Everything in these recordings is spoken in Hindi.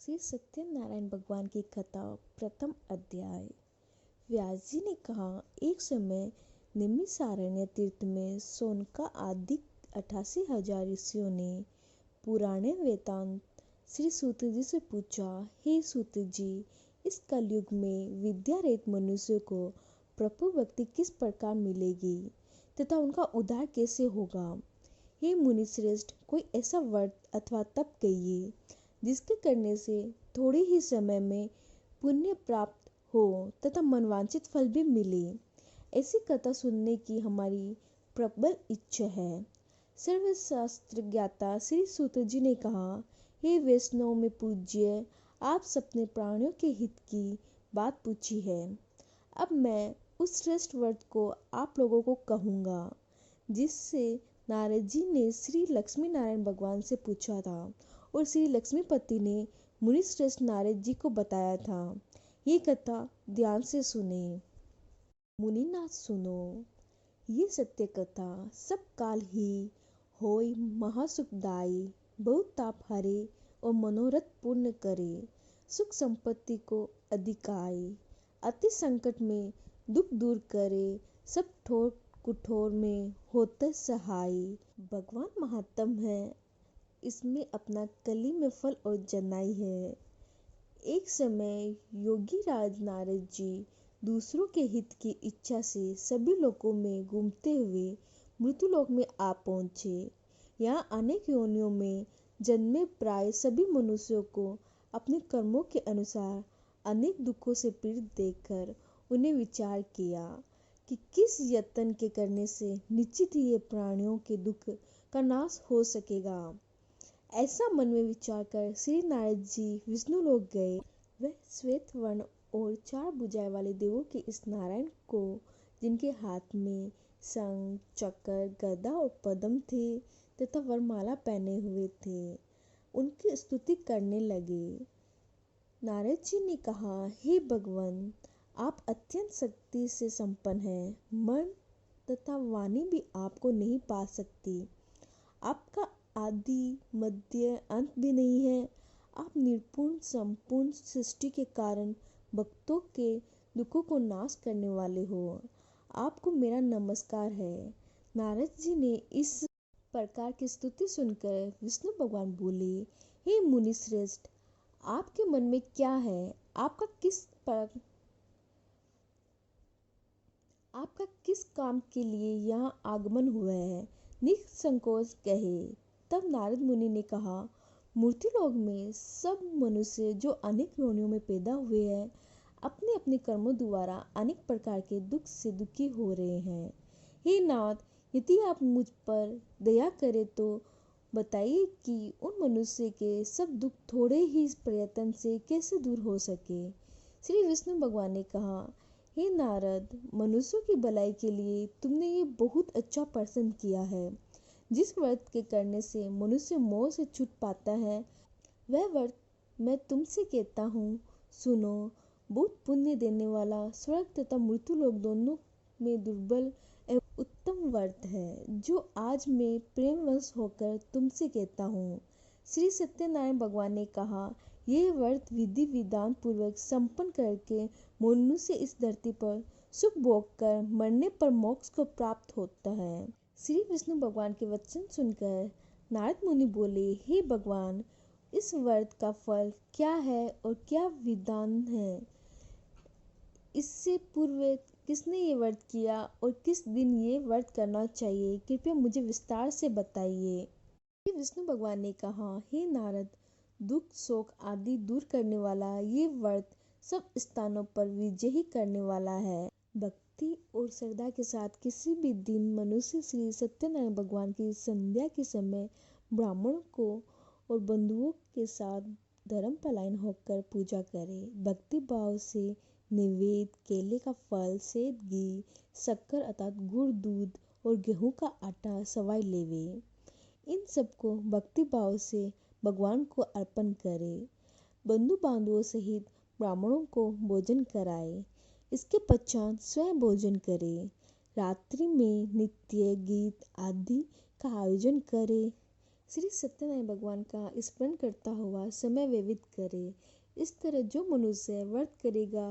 श्री सत्यनारायण भगवान की कथा प्रथम अध्याय। व्यास जी ने कहा, एक समय निमिषारण्य तीर्थ में सोनका आदि 88,000 ऋषियों ने पुराने वेदांत श्री सूत जी से पूछा, हे सूत जी, इस कलयुग में विद्या रहित मनुष्य को प्रभु भक्ति किस प्रकार मिलेगी तथा उनका उद्धार कैसे होगा। हे मुनि श्रेष्ठ, कोई ऐसा व्रत अथवा तप कहिए जिसके करने से थोड़े ही समय में पुण्य प्राप्त हो तथा मनवांछित फल भी मिले। ऐसी कथा सुनने की हमारी प्रबल इच्छा है। सर्वशास्त्र ज्ञाता श्री सूत जी ने कहा, हे वैष्णव में पूज्य, आप सबने प्राणियों के हित की बात पूछी है। अब मैं उस श्रेष्ठ व्रत को आप लोगों को कहूँगा जिससे नारद जी ने श्री लक्ष्मी नारायण भगवान से पूछा था और श्री लक्ष्मीपति ने मुनि श्रेष्ठ नारद जी को बताया था। ये कथा ध्यान से सुने। मुनिनाथ सुनो, ये सत्य कथा सब काल ही होय महासुखदायी, बहुत ताप हरे और मनोरथ पूर्ण करे, सुख संपत्ति को अधिकाय, अति संकट में दुख दूर करे, सब ठोर कुठोर में होते सहाय। भगवान महात्म है, इसमें अपना कली में फल और जनाई है। एक समय योगी राज नारद जी दूसरों के हित की इच्छा से सभी लोकों में घूमते हुए मृत्युलोक में आ पहुँचे। यहाँ अनेक योनियों में जन्मे प्राय सभी मनुष्यों को अपने कर्मों के अनुसार अनेक दुखों से पीड़ित देखकर उन्हें विचार किया कि किस यत्न के करने से निश्चित ही ये प्राणियों के दुख का नाश हो सकेगा। ऐसा मन में विचार कर श्री नारद जी विष्णु लोक गए। वह श्वेत वर्ण और 4 भुजाएं वाले देवों के इस नारायण को, जिनके हाथ में शंख, चक्र, गदा और पद्म थे तथा वरमाला पहने हुए थे, उनकी स्तुति करने लगे। नारद जी ने कहा, हे भगवान, आप अत्यंत शक्ति से संपन्न हैं। मन तथा वाणी भी आपको नहीं पा सकती। आपका आदि मध्य अंत भी नहीं है। आप निर्गुण संपूर्ण सृष्टि के कारण भक्तों के दुखों को नाश करने वाले हो। आपको मेरा नमस्कार है। नारद जी ने इस प्रकार की स्तुति सुनकर विष्णु भगवान बोले, हे मुनि श्रेष्ठ, आपके मन में क्या है? आपका किस काम के लिए यहाँ आगमन हुआ है? निसंकोच कहे। तब नारद मुनि ने कहा, मूर्तिलोक में सब मनुष्य जो अनेक योनियों में पैदा हुए हैं, अपने अपने कर्मों द्वारा अनेक प्रकार के दुख से दुखी हो रहे हैं। हे नाथ, यदि आप मुझ पर दया करें तो बताइए कि उन मनुष्य के सब दुख थोड़े ही प्रयत्न से कैसे दूर हो सके। श्री विष्णु भगवान ने कहा, हे नारद, मनुष्यों की भलाई के लिए तुमने ये बहुत अच्छा प्रश्न किया है। जिस व्रत के करने से मनुष्य मोह से छूट पाता है, वह व्रत मैं तुमसे कहता हूँ, सुनो। बहुत पुण्य देने वाला, स्वर्ग तथा मृत्युलोक दोनों में दुर्बल एवं उत्तम व्रत है, जो आज मैं प्रेमवश होकर तुमसे कहता हूँ। श्री सत्यनारायण भगवान ने कहा, यह व्रत विधि विधान पूर्वक संपन्न करके मनुष्य इस धरती पर सुख भोग कर मरने पर मोक्ष को प्राप्त होता है। श्री विष्णु भगवान के वचन सुनकर नारद मुनि बोले, हे भगवान, इस व्रत का फल क्या है और क्या विधान है? इससे पूर्व किसने ये व्रत किया और किस दिन ये व्रत करना चाहिए? कृपया मुझे विस्तार से बताइए। श्री विष्णु भगवान ने कहा, हे नारद, दुख शोक आदि दूर करने वाला ये व्रत सब स्थानों पर विजयी करने वाला है। भक्ति और श्रद्धा के साथ किसी भी दिन मनुष्य श्री सत्यनारायण भगवान की संध्या के समय ब्राह्मणों को और बंधुओं के साथ धर्म पलायन होकर पूजा करे। भक्ति भाव से नैवेद्य, केले का फल, सेब, घी, शक्कर अर्थात गुड़, दूध और गेहूं का आटा सवाई लेवे। इन सबको भक्ति भाव से भगवान को अर्पण करे। बंधु बांधवों सहित ब्राह्मणों को भोजन कराए। इसके पश्चात स्वयं भोजन करे। रात्रि में नृत्य, गीत आदि का आयोजन करे। श्री सत्यनारायण भगवान का स्मरण करता हुआ समय व्यतीत करे। इस तरह जो मनुष्य व्रत करेगा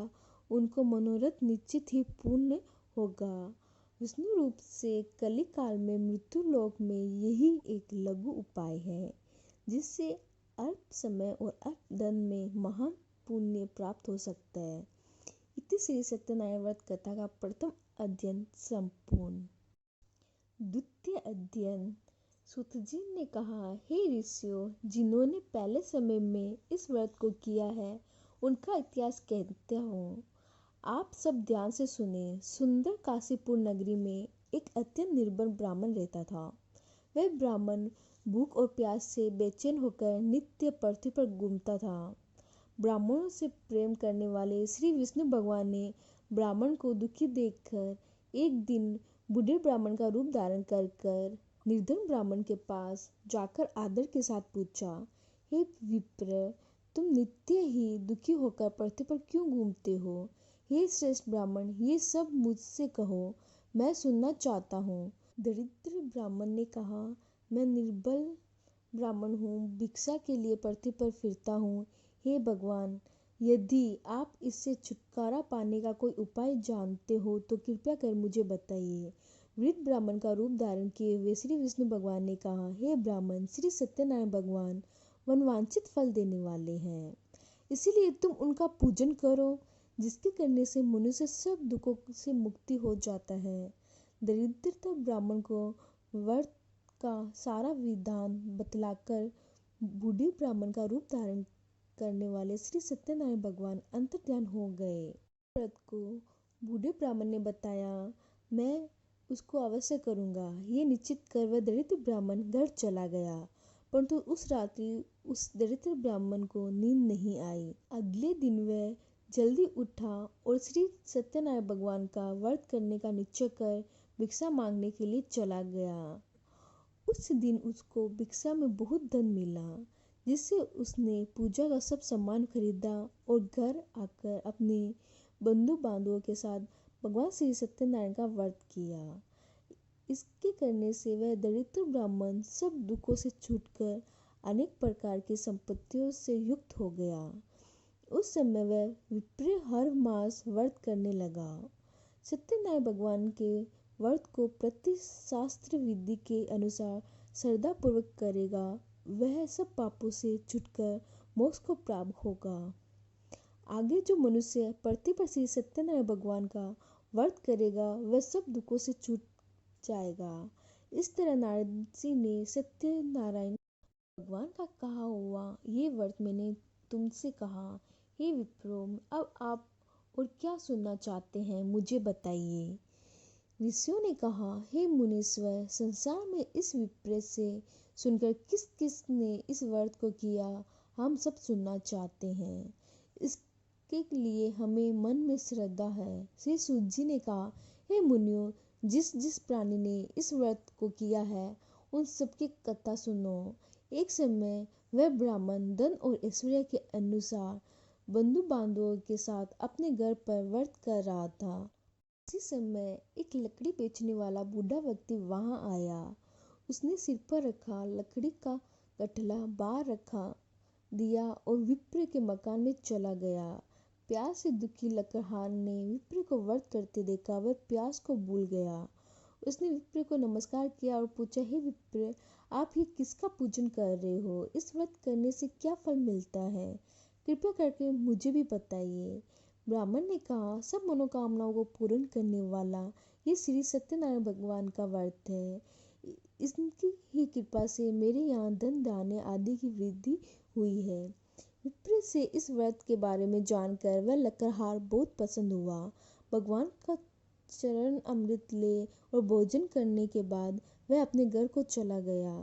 उनको मनोरथ निश्चित ही पूर्ण होगा। विष्णु रूप से कली काल में मृत्यु लोक में यही एक लघु उपाय है जिससे अल्प समय और अल्प धन में महान पुण्य प्राप्त हो सकता है। इति श्री सत्यनारायण व्रत कथा का प्रथम अध्ययन संपूर्ण। द्वितीय अध्ययन। सूत जी ने कहा, हे ऋषियों, जिन्होंने पहले समय में इस व्रत को किया है उनका इतिहास कहता हूँ। आप सब ध्यान से सुने। सुंदर काशीपुर नगरी में एक अत्यंत निर्बल ब्राह्मण रहता था। वह ब्राह्मण भूख और प्यास से बेचैन होकर नित्य पृथ्वी पर घूमता था। ब्राह्मणों से प्रेम करने वाले श्री विष्णु भगवान ने ब्राह्मण को दुखी देखकर एक दिन बूढ़े ब्राह्मण का रूप धारण कर निर्धन ब्राह्मण के पास जाकर आदर के साथ पूछा, हे विप्र, तुम नित्य ही दुखी होकर पृथ्वी पर क्यों घूमते हो? हे श्रेष्ठ ब्राह्मण, ये सब मुझसे कहो, मैं सुनना चाहता हूँ। दरिद्र ब्राह्मण ने कहा, मैं निर्बल ब्राह्मण हूँ, भिक्षा के लिए पृथ्वी पर फिरता हूँ। हे भगवान, यदि आप इससे छुटकारा पाने का कोई उपाय जानते हो तो कृपया कर मुझे बताइए। वृद्ध ब्राह्मण का रूप धारण किए हुए श्री विष्णु भगवान ने कहा, हे ब्राह्मण, श्री सत्यनारायण भगवान मनवांछित फल देने वाले हैं, इसीलिए तुम उनका पूजन करो, जिसके करने से मनुष्य सब दुखों से मुक्ति हो जाता है। दरिद्रता ब्राह्मण को व्रत का सारा विधान बतलाकर बूढ़े ब्राह्मण का रूप धारण करने वाले श्री सत्यनारायण भगवान अंतर्ध्यान हो गए। व्रत को बूढ़े ब्राह्मण ने बताया, मैं उसको अवश्य करूँगा। ये निश्चित कर वह दरिद्र ब्राह्मण घर चला गया, परंतु उस रात्रि उस दरिद्र ब्राह्मण को नींद नहीं आई। अगले दिन वह जल्दी उठा और श्री सत्यनारायण भगवान का व्रत करने का निश्चय कर भिक्षा मांगने के लिए चला गया। उस दिन उसको भिक्षा में बहुत धन मिला, जिससे उसने पूजा का सब सामान खरीदा और घर आकर अपने बंधु बांधवों के साथ भगवान श्री सत्यनारायण का व्रत किया। इसके करने से वह दरिद्र ब्राह्मण सब दुखों से छूटकर अनेक प्रकार की संपत्तियों से युक्त हो गया। उस समय वह विप्र हर मास व्रत करने लगा। सत्यनारायण भगवान के व्रत को प्रति शास्त्र विधि के अनुसार श्रद्धा पूर्वक करेगा, वह सब पापों से छूटकर मोक्ष को प्राप्त होगा। आगे जो मनुष्य पृथ्वी पर श्री सत्यनारायण भगवान का व्रत करेगा वह सब दुखों से छूट जाएगा। इस तरह नारद जी ने सत्यनारायण भगवान का कहा हुआ ये व्रत मैंने तुमसे कहा। हे विप्रो, अब आप और क्या सुनना चाहते हैं, मुझे बताइए। ऋषियों ने कहा, हे मुनीश्वर, संसार में इस विप्र से सुनकर किस किस ने इस व्रत को किया, हम सब सुनना चाहते हैं। इसके लिए हमें मन में श्रद्धा है। श्री सूत जी ने कहा, हे मुनियों, जिस जिस प्राणी ने इस व्रत को किया है उन सबकी कथा सुनो। एक समय वह ब्राह्मण धन और ऐश्वर्य के अनुसार बंधु बांधवों के साथ अपने घर पर व्रत कर रहा था। उसी समय एक लकड़ी बेचने वाला बूढ़ा व्यक्ति वहां आया। उसने सिर पर रखा लकड़ी का गठला बाहर रखा दिया और विप्र के मकान में चला गया। प्यास से दुखी लकड़हार ने विप्र को व्रत करते देखा, वह प्यास को भूल गया। उसने विप्र को नमस्कार किया और पूछा, हे विप्र, आप ये किसका पूजन कर रहे हो? इस व्रत करने से क्या फल मिलता है? कृपया करके मुझे भी बताइए। ब्राह्मण ने कहा, सब मनोकामनाओं को पूर्ण करने वाला ये श्री सत्यनारायण भगवान का व्रत है। इनकी ही कृपा से मेरे यहाँ धन धान्य आदि की वृद्धि हुई है। विप्र से इस व्रत के बारे में जानकर वह लकड़हार बहुत प्रसन्न हुआ। भगवान का चरण अमृत ले और भोजन करने के बाद वह अपने घर को चला गया।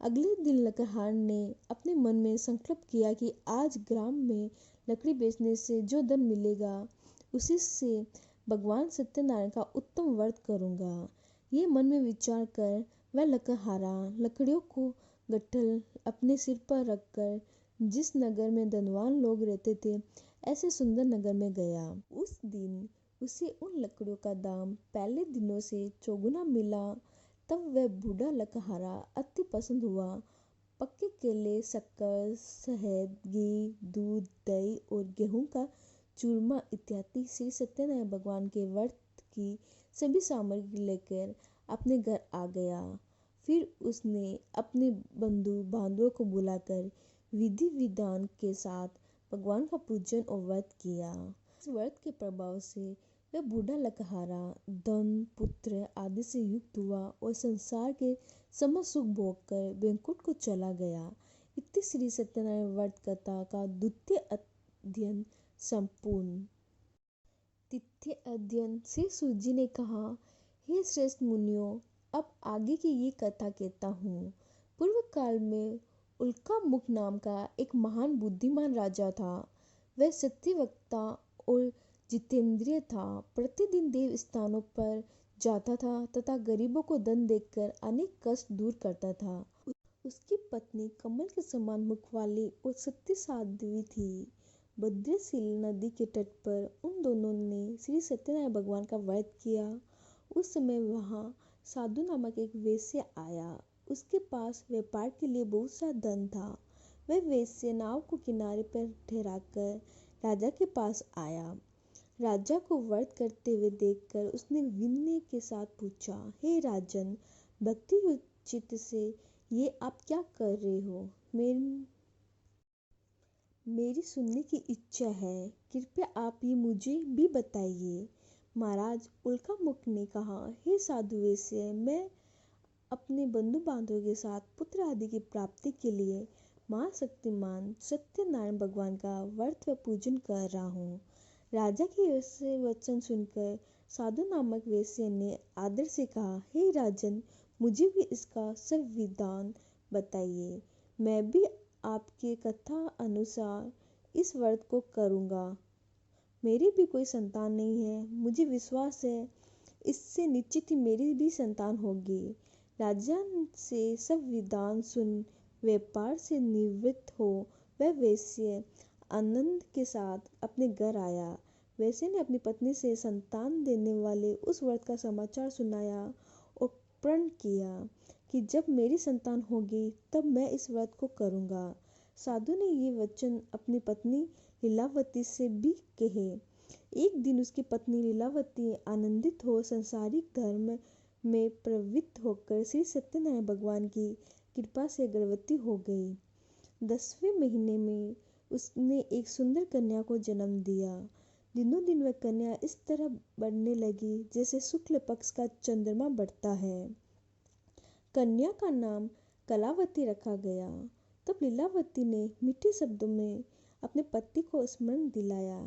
अगले दिन लकड़हार ने अपने मन में संकल्प किया कि आज ग्राम में लकड़ी बेचने से जो धन मिलेगा उसी से भगवान सत्यनारायण का उत्तम व्रत करूँगा। ये मन में विचार कर वह लकड़हारा लकड़ियों को गट्ठल अपने सिर पर रखकर जिस नगर में धनवान लोग रहते थे ऐसे सुंदर नगर में गया। उस दिन उसे उन लकड़ियों का दाम पहले दिनों से चौगुना मिला। तब वह बूढ़ा लकड़हारा अति प्रसन्न हुआ। पक्के केले, शक्कर, शहद, घी, दूध, दही और गेहूं का चूरमा इत्यादि श्री सत्यनारायण भगवान के व्रत की सभी सामग्री लेकर अपने घर आ गया। फिर उसने अपने बंधु बांधवों को बुलाकर विधि विधान के साथ भगवान का पूजन और व्रत किया। इस व्रत के प्रभाव से वह बूढ़ा लकहारा धन पुत्र आदि से युक्त हुआ और संसार के समस्त सुख भोग कर वैकुंठ को चला गया। इतनी श्री सत्यनारायण व्रत कथा का द्वितीय अध्ययन संपूर्ण। तृतीय अध्ययन। श्री सूत जी ने कहा, हे श्रेष्ठ मुनियों, अब आगे की ये कथा कहता हूँ। पूर्व काल में उल्कामुख नाम का एक महान बुद्धिमान राजा था। वह सत्यवक्ता और जितेंद्रिय था। प्रतिदिन देव स्थानों पर जाता था तथा गरीबों को धन देकर अनेक कष्ट दूर करता था। उसकी पत्नी कमल के समान मुख वाली और सत्य साध्वी थी। भद्रशील नदी के तट पर उन दोनों ने श्री सत्यनारायण भगवान का व्रत किया। उस समय वहां साधु नामक एक वेश्या आया। उसके पास व्यापार के लिए बहुत सा धन था। वह वेश्या नाव को किनारे पर ठहराकर राजा के पास आया। राजा को व्रत करते हुए देखकर उसने विनय के साथ पूछा, हे राजन, भक्ति चित्त से ये आप क्या कर रहे हो? मेरी सुनने की इच्छा है। कृपया आप ये मुझे भी बताइए। महाराज उल्कामुख ने कहा, हे साधु वेश्या, मैं अपने बंधु बांधवों के साथ पुत्र आदि की प्राप्ति के लिए महाशक्तिमान सत्यनारायण भगवान का व्रत व पूजन कर रहा हूँ। राजा के ऐसे वचन सुनकर साधु नामक वेश्या ने आदर से कहा, हे राजन, मुझे भी इसका सब विधान बताइए। मैं भी आपके कथा अनुसार इस व्रत को करूँगा। मेरी भी कोई संतान नहीं है। मुझे विश्वास है इससे निश्चित ही मेरी भी संतान होगी। राजा से सब विधान सुन व्यापार से निवृत्त हो वह वेश्या आनंद के साथ अपने घर आया। वेश्या ने अपनी पत्नी से संतान देने वाले उस व्रत का समाचार सुनाया और प्रण किया कि जब मेरी संतान होगी तब मैं इस व्रत को करूँगा। साधु ने ये वचन अपनी पत्नी लीलावती से भी कहे। एक दिन उसकी पत्नी लीलावती आनंदित हो संसारिक धर्म में प्रवृत्त होकर श्री सत्यनारायण भगवान की कृपा से गर्भवती हो गई। 10वें महीने में उसने एक सुंदर कन्या को जन्म दिया। दिनों दिन वह कन्या इस तरह बढ़ने लगी जैसे शुक्ल पक्ष का चंद्रमा बढ़ता है। कन्या का नाम कलावती रखा गया। तब लीलावती ने मीठे शब्दों में अपने पति को स्मरण दिलाया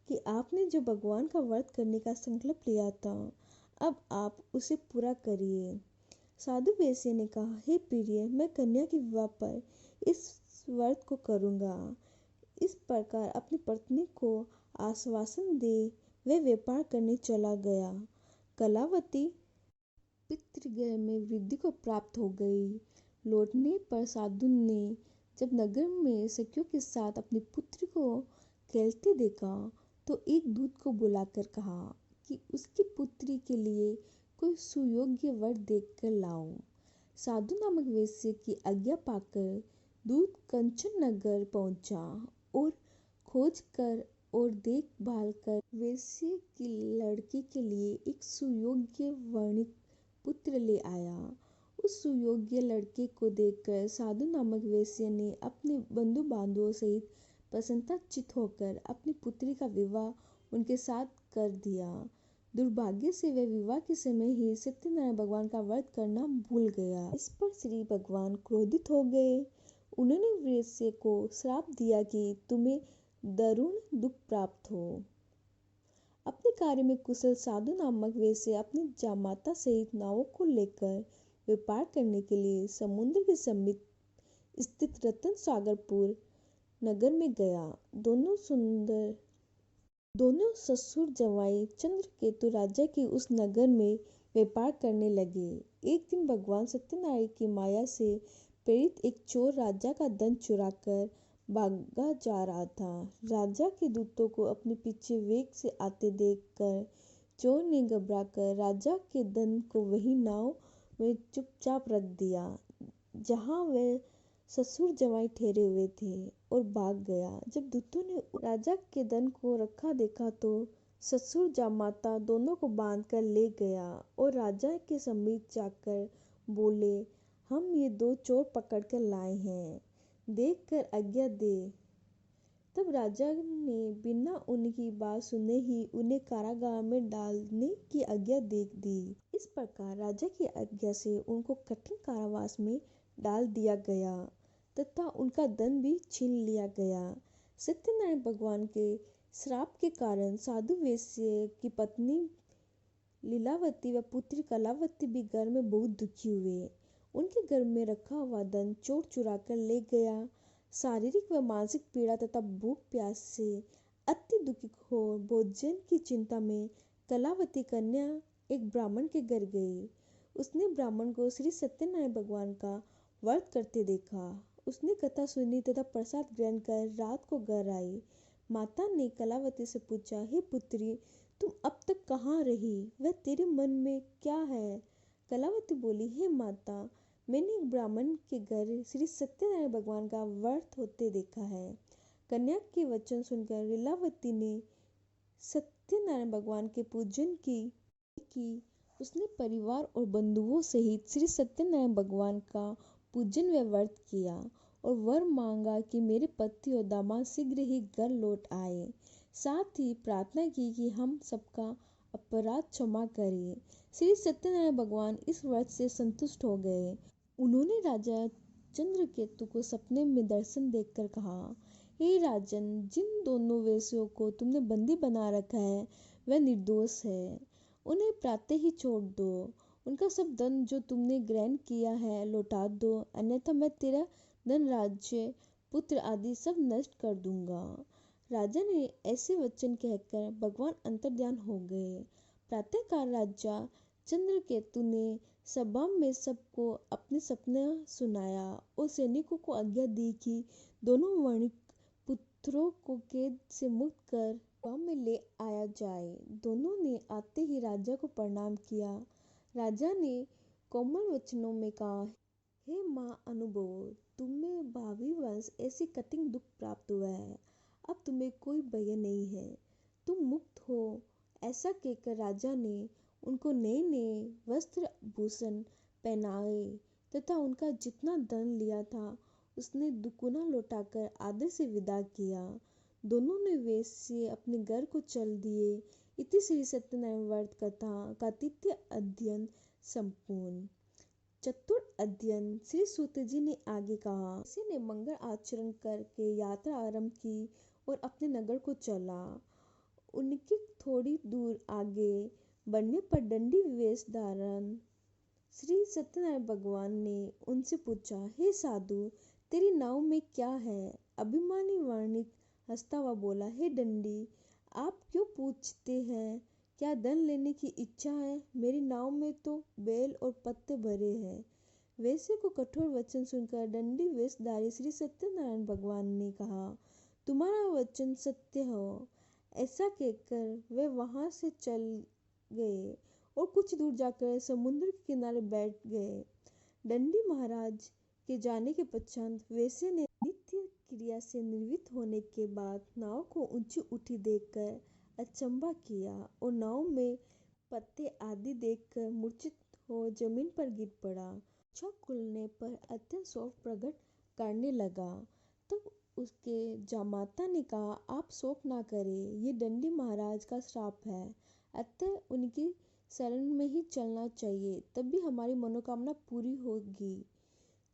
कि आपने जो भगवान का व्रत करने का संकल्प लिया था, अब आप उसे पूरा करिए। साधु वेश्या ने कहा, हे प्रिय, मैं कन्या के विवाह पर इस व्रत को करूँगा। इस प्रकार अपनी पत्नी को आश्वासन दे वह व्यापार करने चला गया। कलावती पितृगृह में वृद्धि को प्राप्त हो गई। लौटने पर साधु ने जब नगर में सखियों के साथ अपनी पुत्री को खेलते देखा तो एक दूत को बुलाकर कहा कि उसकी पुत्री के लिए कोई सुयोग्य वर देखकर लाओ। साधु नामक वेश्या की आज्ञा पाकर दूत कंचन नगर पहुंचा और खोज कर और देखभाल कर वेश्या की लड़की के लिए एक सुयोग्य वर्णित पुत्र ले आया। उस सुयोग्य लड़के को देखकर साधु नामक वेश्या ने अपने बंधु बांधवों सहित प्रसन्नचित्त होकर अपनी पुत्री का विवाह उनके साथ कर दिया। दुर्भाग्य से वह विवाह के समय ही सत्यनारायण भगवान का व्रत करना भूल गया। इस पर श्री भगवान क्रोधित हो गए। उन्होंने वेश्या को श्राप दिया कि तुम्हें दारुण दुख प्राप्त हो। अपने कार्य में कुशल साधु नामक वेश्या अपनी जामाता सहित नावों को लेकर व्यापार करने के लिए समुद्र के समीप स्थित रतन सागरपुर नगर में गया। दोनों ससुर जवाई चंद्रकेतु राजा के उस नगर में व्यापार करने लगे। एक दिन भगवान सत्यनारायण की माया से प्रेरित एक चोर राजा का धन चुराकर भागा जा रहा था। राजा के दूतों को अपने पीछे वेग से आते देखकर चोर ने घबराकर राजा के धन को वही नाव में चुपचाप रख दिया जहां वह ससुर जमाई ठहरे हुए थे और भाग गया। जब दूतों ने राजा के धन को रखा देखा तो ससुर जामाता दोनों को बांध कर ले गया और राजा के समीप जाकर बोले, हम ये दो चोर पकड़ कर लाए हैं, देख कर आज्ञा दे। तब राजा ने बिना उनकी बात सुने ही उन्हें कारागार में डालने की आज्ञा दे दी। इस प्रकार राजा की आज्ञा से उनको कठिन कारावास में डाल दिया गया तथा उनका धन भी छीन लिया गया। सत्यनारायण भगवान के श्राप के कारण साधु वैश्य की पत्नी लीलावती व पुत्री कलावती भी घर में बहुत दुखी हुए। उनके घर में रखा हुआ धन चोर चुरा कर ले गया। शारीरिक व मानसिक पीड़ा तथा भूख प्यास से अति दुखी हो भोजन की चिंता में कलावती कन्या एक ब्राह्मण के घर गई। उसने ब्राह्मण को श्री सत्यनारायण भगवान का व्रत करते देखा। उसने कथा सुनी तथा प्रसाद ग्रहण कर रात को घर आई। माता ने कलावती से पूछा, हे पुत्री, तुम अब तक कहाँ रही? वह तेरे मन में क्या है? कलावती बोली, हे माता, मैंने एक ब्राह्मण के घर श्री सत्यनारायण भगवान का व्रत होते देखा है। कन्या के वचन सुनकर लीलावती ने सत्यनारायण भगवान के पूजन की। उसने परिवार और बंधुओं सहित श्री सत्यनारायण भगवान का पूजन व व्रत किया और वर मांगा कि मेरे पति और दामाद शीघ्र ही घर लौट आए। साथ ही प्रार्थना की कि हम सबका अपराध क्षमा करें। श्री सत्यनारायण भगवान इस व्रत से संतुष्ट हो गए। उन्होंने राजा चंद्रकेतु को सपने में दर्शन देकर कहा, हे राजन, जिन दोनों वेश्यों को तुमने बंदी बना रखा है वह निर्दोष है। उन्हें प्रातः ही छोड़ दो। उनका सब धन जो तुमने ग्रहण किया है लौटा दो, अन्यथा मैं तेरा धन, राज्य, पुत्र आदि सब नष्ट कर दूंगा। राजा ने ऐसे वचन कहकर भगवान अंतर्ध्यान हो गए। प्रातःकाल राजा चंद्रकेतु ने सभा में सबको अपने सपना सुनाया और सैनिकों को आज्ञा दी कि दोनों वणिक पुत्रों को कैद से मुक्त कर सभा में ले आया जाए। दोनों ने आते ही राजा को प्रणाम किया। राजा ने कोमल वचनों में कहा, हे माँ अनुभवो, तुम्हें भावी वंश ऐसे कठिन दुख प्राप्त हुआ है। अब तुम्हें कोई भय नहीं है, तुम मुक्त हो। ऐसा कहकर राजा ने उनको नए नए वस्त्र भूषण पहनाए तथा उनका जितना धन लिया था उसने दुगुना लौटाकर आदर से विदा किया। दोनों ने वैश्य अपने घर को चल दिए। इति श्री सत्यनारायण व्रत कथा का तृतीय अध्ययन संपूर्ण। चतुर्थ अध्ययन श्री सूत जी ने आगे कहा, वैश्य ने मंगल आचरण करके यात्रा आरंभ की और अपने नगर को चला। उनके थोड़ी दूर आगे बढ़ने पर दंडी वेशधारण श्री सत्यनारायण भगवान ने उनसे पूछा, हे साधु, तेरी नाव में क्या है? अभिमानी वर्णिक हंसता हुआ बोला, हे दंडी, आप क्यों पूछते हैं? क्या धन लेने की इच्छा है? मेरी नाव में तो बैल और पत्ते भरे हैं। वैश्य को कठोर वचन सुनकर दंडी वेशधारी श्री सत्यनारायण भगवान ने कहा, तुम्हारा वचन सत्य हो। ऐसा कहकर वे वहां से चल गए और कुछ दूर जाकर समुद्र के किनारे बैठ गए। दंडी महाराज के जाने के पश्चात वैश्य ने नित्य क्रिया से निवृत्त होने के बाद नाव को ऊंची उठी देखकर अचंभा किया और नाव में पत्ते आदि देखकर मूर्छित हो जमीन पर गिर पड़ा। आँखें खुलने पर अत्यंत शोक प्रकट करने लगा। तब उसके जामाता ने कहा, आप शोक ना करें, ये दंडी महाराज का श्राप है, अतः उनकी शरण में ही चलना चाहिए, तब भी हमारी मनोकामना पूरी होगी।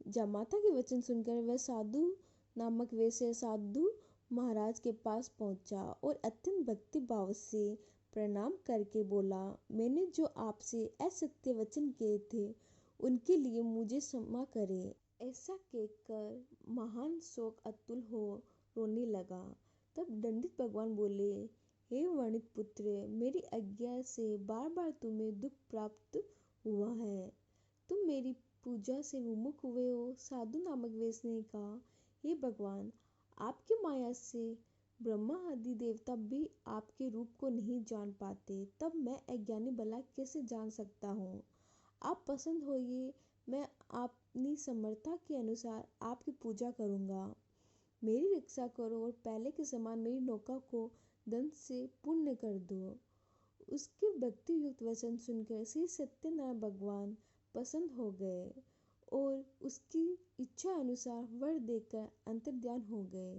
जामाता के वचन सुनकर वह साधु नामक वैश्य साधु महाराज के पास पहुंचा और अत्यंत भक्ति भाव से प्रणाम करके बोला, मैंने जो आपसे असत्य वचन किए थे उनके लिए मुझे क्षमा करें। ऐसा कहकर महान शोक अतुल हो रोने लगा। तब दंडित भगवान बोले, हे वर्णित पुत्र, मेरी आज्ञा से बार बार तुम्हें दुख प्राप्त हुआ है, तुम मेरी पूजा से विमुख हुए हो। साधु नामक वैश्य ने कहा, हे भगवान, आपकी माया से ब्रह्मा आदि देवता भी आपके रूप को नहीं जान पाते, तब मैं अज्ञानी भला कैसे जान सकता हूँ। आप पसंद होइए, मैं आप अपनी समर्था के अनुसार आपकी पूजा करूँगा। मेरी रक्षा करो और पहले के समान मेरी नौका को धन से पूर्ण कर दो। उसके भक्ति युक्त वचन सुनकर श्री सत्यनारायण भगवान प्रसन्न हो गए और उसकी इच्छा अनुसार वर देकर अंतर्ध्यान हो गए।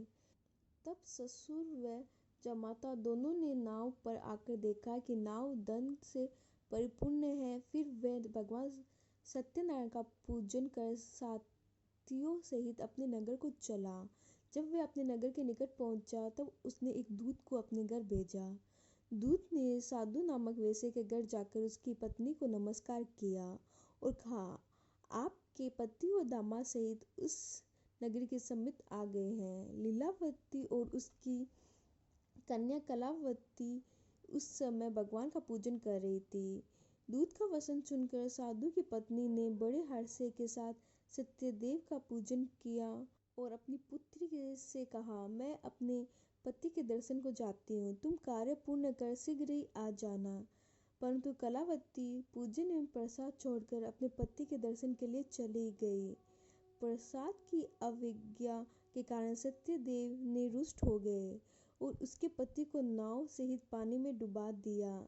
तब ससुर व जमाता दोनों ने नाव पर आकर देखा कि नाव धन से परिपूर्ण है। फिर वे भगवान सत्यनारायण का पूजन कर साथियों सहित अपने नगर को चला। जब वह अपने नगर के निकट पहुंचा तब उसने एक दूत को अपने घर भेजा। दूत ने साधु नामक वेश्या के घर जाकर उसकी पत्नी को नमस्कार किया और कहा, आपके पति और दामाद सहित उस नगरी के समीप आ गए हैं। लीलावती और उसकी कन्या कलावती उस समय भगवान का पूजन कर रही थी। दूत का वचन सुनकर साधु की पत्नी ने बड़े हर्ष के साथ सत्यदेव का पूजन किया और अपनी पुत्री से कहा, मैं अपने पति के दर्शन को जाती हूँ, तुम कार्य पूर्ण कर शीघ्र ही आ जाना। परंतु कलावती पूजन एवं प्रसाद छोड़कर अपने पति के दर्शन के लिए चली गई। प्रसाद की अवज्ञा के कारण सत्यदेव ने रुष्ट हो गए और उसके पति को नाव सहित पानी में डुबा दिया।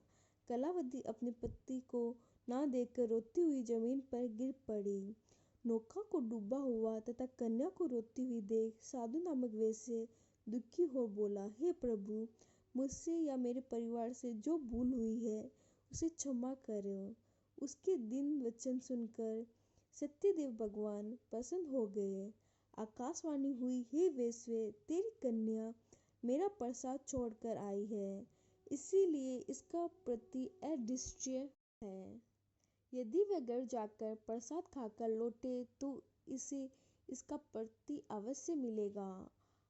कलावती अपने पति को ना देखकर रोती हुई जमीन पर गिर पड़ी। नौका को डूबा हुआ तथा कन्या को रोती हुई देख साधु नामक वेश्या दुखी हो बोला, हे प्रभु, मुझसे या मेरे परिवार से जो भूल हुई है उसे क्षमा करो। उसके दीन वचन सुनकर सत्यदेव भगवान प्रसन्न हो गए। आकाशवाणी हुई, हे वेश्या, तेरी कन्या मेरा प्रसाद छोड़कर आई है, इसीलिए इसका प्रति अदृश्य है। यदि वह घर जाकर प्रसाद खाकर लौटे तो इसे इसका प्रति अवश्य मिलेगा।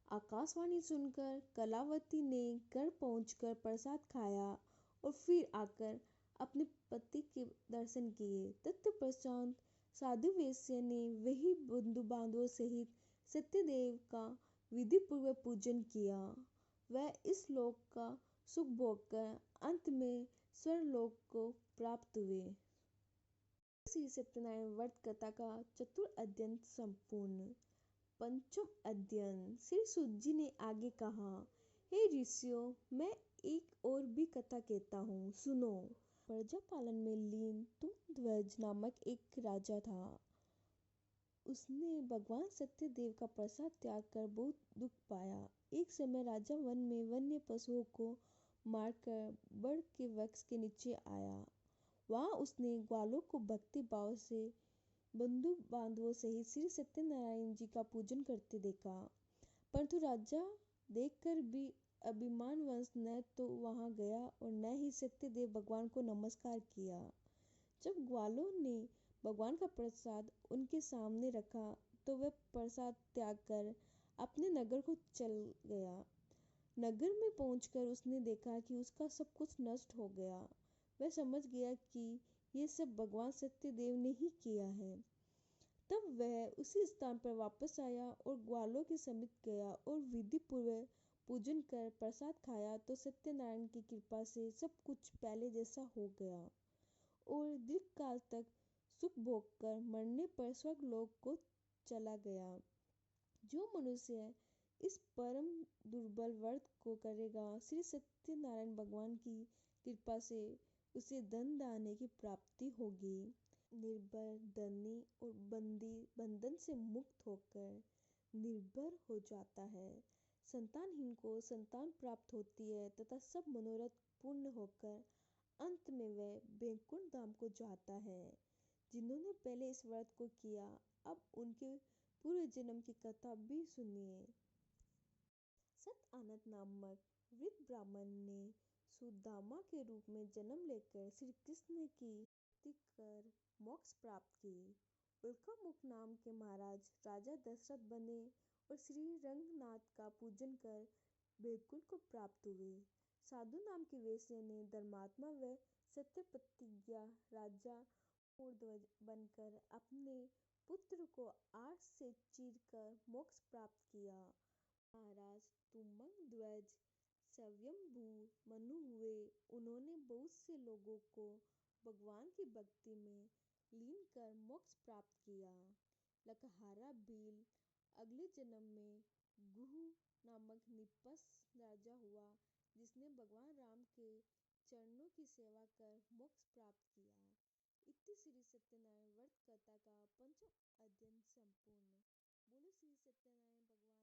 आकाशवाणी सुनकर कलावती ने घर पहुंचकर प्रसाद खाया और फिर आकर अपने पति के दर्शन किए। तत्पश्चात साधु वेश्या ने वही बंधु बांधवों सहित सत्यदेव का विधि पूर्वक पूजन किया। वह इस लोक का सुख भोगकर अंत में स्वर्गलोक को प्राप्त हुए। श्री सत्यनारायण व्रत कथा का चतुर्थ अध्ययन संपूर्ण। पंचम अध्ययन। श्री सूत जी ने आगे कहा, हे ऋषियों, मैं एक और भी कथा कहता हूँ, सुनो। प्रजा पालन में लीन तुंगध्वज नामक एक राजा था। उसने भगवान सत्यदेव का प्रसाद त्याग कर बहुत दुख पाया। एक समय राजा वन में वन्य पशुओं को मारकर बड़ के वृक्ष के नीचे आया। वहां उसने ग्वालों को भक्ति भाव से बंधु बांधवों सहित श्री सत्यनारायण जी का पूजन करते देखा। परंतु राजा देखकर भी अभिमानवश न तो वहां गया और न ही सत्यदेव भगवान को नमस्कार किया। जब ग्वालों ने भगवान का प्रसाद उनके सामने रखा तो वह प्रसाद त्याग कर अपने नगर को चल गया। नगर में पहुंचकर उसने देखा कि उसका सब कुछ नष्ट हो गया। वह समझ गया कि ये सब भगवान सत्यदेव ने ही किया है। तब वह उसी स्थान पर वापस आया और ग्वालों के समीप गया और विधि पूर्वक पूजन कर प्रसाद खाया तो सत्यनारायण की कृपा से सब कुछ पहले जैसा हो गया और दीर्घ काल तक सुख भोगकर मरने पर स्वर्गलोक को चला गया। जो मनुष्य इस परम दुर्बल व्रत को करेगा, श्री सत्यनारायण भगवान की कृपा से उसे धन दाने की प्राप्ति होगी। निर्भर धनी और बंदी बंधन से मुक्त होकर निर्भर हो जाता है। संतानहीन को संतान प्राप्त होती है तथा सब मनोरथ पूर्ण होकर अंत में वह वैकुंठ धाम को जाता है। जिन्होंने पहले इस व्रत को किया, अब उनके पूर्व जन्म की कथा भी सुनिए। सत नामक वृद्ध ब्राह्मण ने सुदामा के रूप में जन्म लेकर श्री कृष्ण की भक्ति कर मोक्ष प्राप्त की। उल्कामुख नाम के महाराज राजा दशरथ बने और श्री रंगनाथ का पूजन कर वैकुंठ को प्राप्त हुए। साधु नाम की वेश्या ने धर्मात्मा व सत्यप्रतिज्ञा राजा मूर्ध्वज बनकर अपने पुत्र को आग से चीरकर मोक्ष प्राप्त किया। महाराज तुंगध्वज स्वयंभू मनु हुए। उन्होंने बहुत से लोगों को भगवान की भक्ति में लीन कर मोक्ष प्राप्त किया। लकहारा भील अगले जन्म में गुहू नामक निपस राजा हुआ, जिसने भगवान राम के चरणों की सेवा कर मोक्ष प्राप्त किया। इति श्री सत्यनारायण व्रत कथा का पंचम अध्ययन संपूर्ण। बोलो श्री सत्यनारायण भगवान